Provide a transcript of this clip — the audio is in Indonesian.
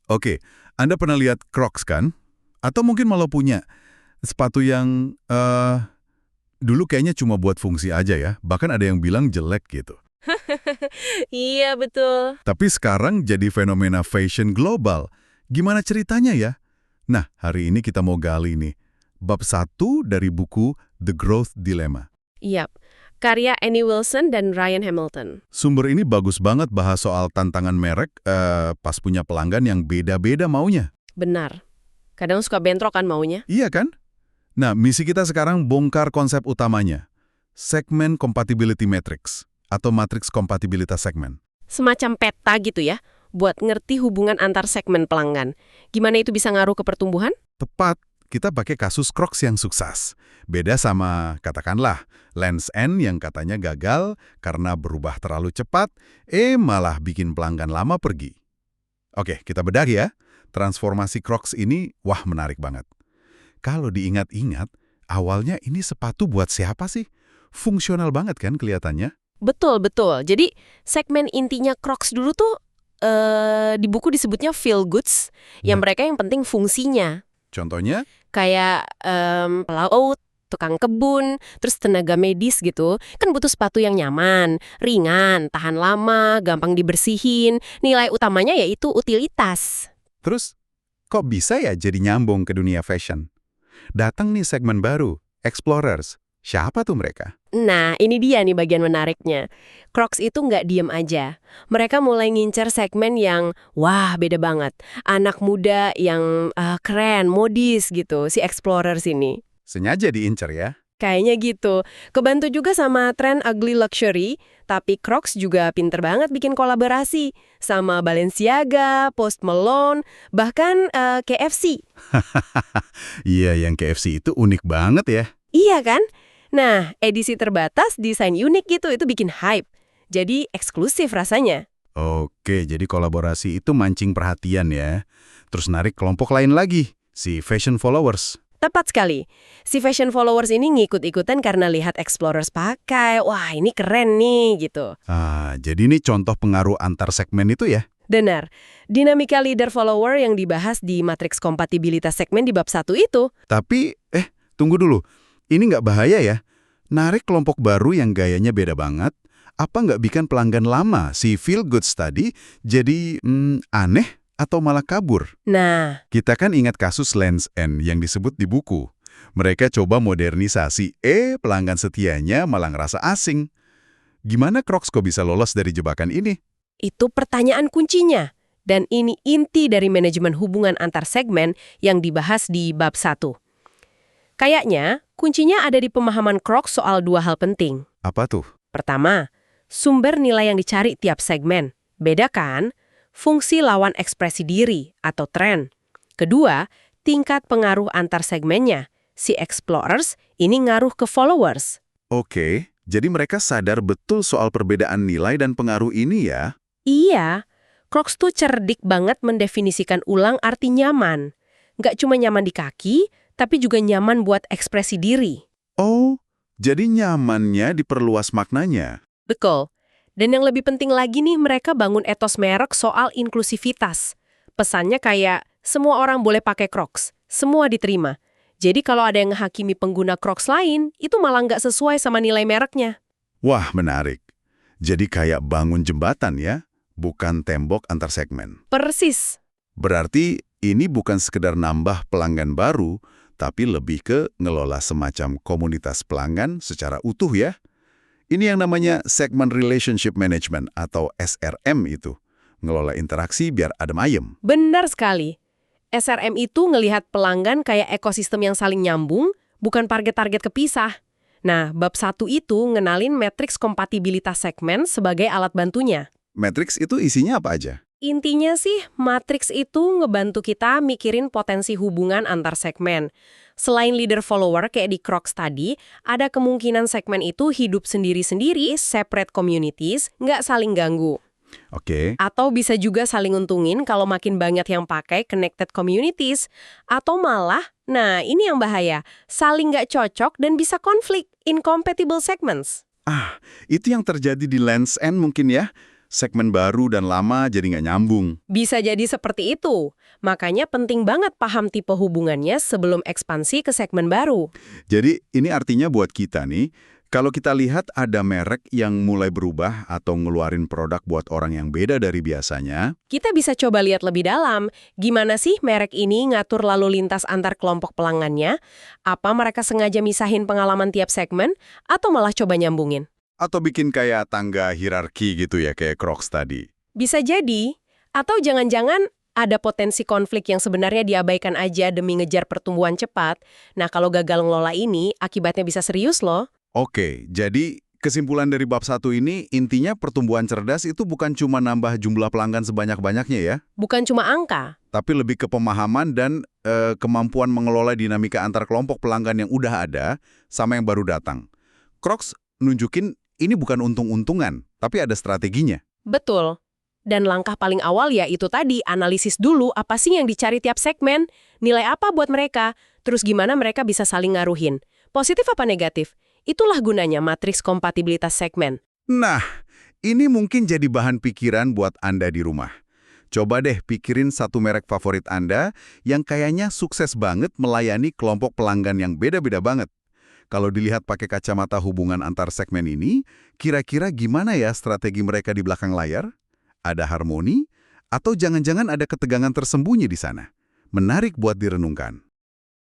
Oke, Anda pernah lihat Crocs kan? Atau mungkin malah punya sepatu yang dulu kayaknya cuma buat fungsi aja ya. Bahkan ada yang bilang jelek gitu. Iya, betul. Tapi sekarang jadi fenomena fashion global. Gimana ceritanya ya? Nah, hari ini kita mau gali nih. Bab 1 dari buku The Growth Dilemma. Iya. Karya Annie Wilson dan Ryan Hamilton. Sumber ini bagus banget bahas soal tantangan merek pas punya pelanggan yang beda-beda maunya. Benar. Kadang suka bentrok kan maunya. Iya kan? Nah, misi kita sekarang bongkar konsep utamanya. Segmen Compatibility Matrix atau matriks kompatibilitas segmen. Semacam peta gitu ya, buat ngerti hubungan antar segmen pelanggan. Gimana itu bisa ngaruh ke pertumbuhan? Tepat, kita pakai kasus Crocs yang sukses. Beda sama, katakanlah, Lens N yang katanya gagal karena berubah terlalu cepat, malah bikin pelanggan lama pergi. Oke, kita bedah ya. Transformasi Crocs ini, wah menarik banget. Kalau diingat-ingat, awalnya ini sepatu buat siapa sih? Fungsional banget kan kelihatannya? Betul, betul. Jadi segmen intinya Crocs dulu tuh di buku disebutnya feel goods, yang Nah, mereka yang penting fungsinya. contohnya? Kayak pelaut, tukang kebun, terus tenaga medis gitu. Kan butuh sepatu yang nyaman, ringan, tahan lama, gampang dibersihin. Nilai utamanya yaitu utilitas. Terus, kok bisa ya jadi nyambung ke dunia fashion? Datang nih segmen baru, Explorers. Siapa tuh mereka? Nah, ini dia nih bagian menariknya. Crocs itu nggak diem aja. Mereka mulai ngincer segmen yang, wah beda banget. Anak muda yang keren, modis gitu, si Explorers ini. Sengaja diincer ya? Kayaknya gitu. Kebantu juga sama tren ugly luxury, tapi Crocs juga pinter banget bikin kolaborasi. Sama Balenciaga, Post Malone, bahkan KFC. Iya, yang KFC itu unik banget ya. Iya kan? Nah, edisi terbatas, desain unik gitu, itu bikin hype. Jadi eksklusif rasanya. Oke, jadi kolaborasi itu mancing perhatian ya. Terus narik kelompok lain lagi, si fashion followers. Tepat sekali. Si fashion followers ini ngikut-ikutan karena lihat Explorers pakai. Wah, ini keren nih, gitu. Jadi ini contoh pengaruh antar segmen itu ya? Benar. Dinamika leader-follower yang dibahas di matriks kompatibilitas segmen di bab 1 itu. Tapi, tunggu dulu. Ini nggak bahaya ya? Narik kelompok baru yang gayanya beda banget, apa nggak bikin pelanggan lama, si feel goods tadi, jadi aneh atau malah kabur? Nah, Kita kan ingat kasus Lens N yang disebut di buku. Mereka coba modernisasi, pelanggan setianya malah ngerasa asing. Gimana Crocs kok bisa lolos dari jebakan ini? itu pertanyaan kuncinya. Dan ini inti dari manajemen hubungan antar segmen yang dibahas di bab 1. Kayaknya, kuncinya ada di pemahaman Crocs soal dua hal penting. Apa tuh? Pertama, sumber nilai yang dicari tiap segmen. Bedakan fungsi lawan ekspresi diri atau tren. Kedua, tingkat pengaruh antar segmennya. Si Explorers ini ngaruh ke followers. Oke, jadi mereka sadar betul soal perbedaan nilai dan pengaruh ini ya? Iya, Crocs tuh cerdik banget mendefinisikan ulang arti nyaman. Nggak cuma nyaman di kaki, tapi juga nyaman buat ekspresi diri. Oh, jadi nyamannya diperluas maknanya. Betul. Dan yang lebih penting lagi nih, mereka bangun etos merek soal inklusivitas. Pesannya kayak, semua orang boleh pakai Crocs, semua diterima. Jadi kalau ada yang menghakimi pengguna Crocs lain, itu malah nggak sesuai sama nilai mereknya. Wah, menarik. Jadi kayak bangun jembatan ya, bukan tembok antar segmen. Persis. Berarti ini bukan sekedar nambah pelanggan baru, tapi lebih ke ngelola semacam komunitas pelanggan secara utuh ya. Ini yang namanya Segment Relationship Management atau SRM itu. Ngelola interaksi biar adem ayem. Benar sekali. SRM itu ngelihat pelanggan kayak ekosistem yang saling nyambung, bukan target-target kepisah. Nah, bab 1 itu ngenalin matriks kompatibilitas segmen sebagai alat bantunya. Matrix itu isinya apa aja? Intinya sih, matriks itu ngebantu kita mikirin potensi hubungan antar segmen. Selain leader-follower kayak di Crocs tadi, ada kemungkinan segmen itu hidup sendiri-sendiri, separate communities, nggak saling ganggu. Oke. Atau bisa juga saling untungin kalau makin banyak yang pakai connected communities. Atau malah, nah ini yang bahaya, saling nggak cocok dan bisa konflik, incompatible segments. Itu yang terjadi di Lens N mungkin ya. Segmen baru dan lama jadi nggak nyambung. Bisa jadi seperti itu. Makanya penting banget paham tipe hubungannya sebelum ekspansi ke segmen baru. Jadi ini artinya buat kita nih, kalau kita lihat ada merek yang mulai berubah atau ngeluarin produk buat orang yang beda dari biasanya, Kita bisa coba lihat lebih dalam, gimana sih merek ini ngatur lalu lintas antar kelompok pelanggannya? Apa mereka sengaja misahin pengalaman tiap segmen, atau malah coba nyambungin? atau bikin kayak tangga hierarki gitu ya, kayak Crocs tadi. Bisa jadi, atau jangan-jangan ada potensi konflik yang sebenarnya diabaikan aja demi ngejar pertumbuhan cepat. Nah, kalau gagal ngelola ini, akibatnya bisa serius loh. Oke, jadi kesimpulan dari bab 1 ini intinya pertumbuhan cerdas itu bukan cuma nambah jumlah pelanggan sebanyak-banyaknya ya, Bukan cuma angka. tapi lebih ke pemahaman dan kemampuan mengelola dinamika antar kelompok pelanggan yang udah ada sama yang baru datang. Crocs nunjukin ini bukan untung-untungan, tapi ada strateginya. Betul. Dan langkah paling awal ya itu tadi, analisis dulu apa sih yang dicari tiap segmen, nilai apa buat mereka, terus gimana mereka bisa saling ngaruhin. Positif apa negatif? Itulah gunanya matriks kompatibilitas segmen. Nah, ini mungkin jadi bahan pikiran buat Anda di rumah. Coba deh pikirin satu merek favorit Anda yang kayaknya sukses banget melayani kelompok pelanggan yang beda-beda banget. Kalau dilihat pakai kacamata hubungan antar segmen ini, kira-kira gimana ya strategi mereka di belakang layar? Ada harmoni? Atau jangan-jangan ada ketegangan tersembunyi di sana? Menarik buat direnungkan.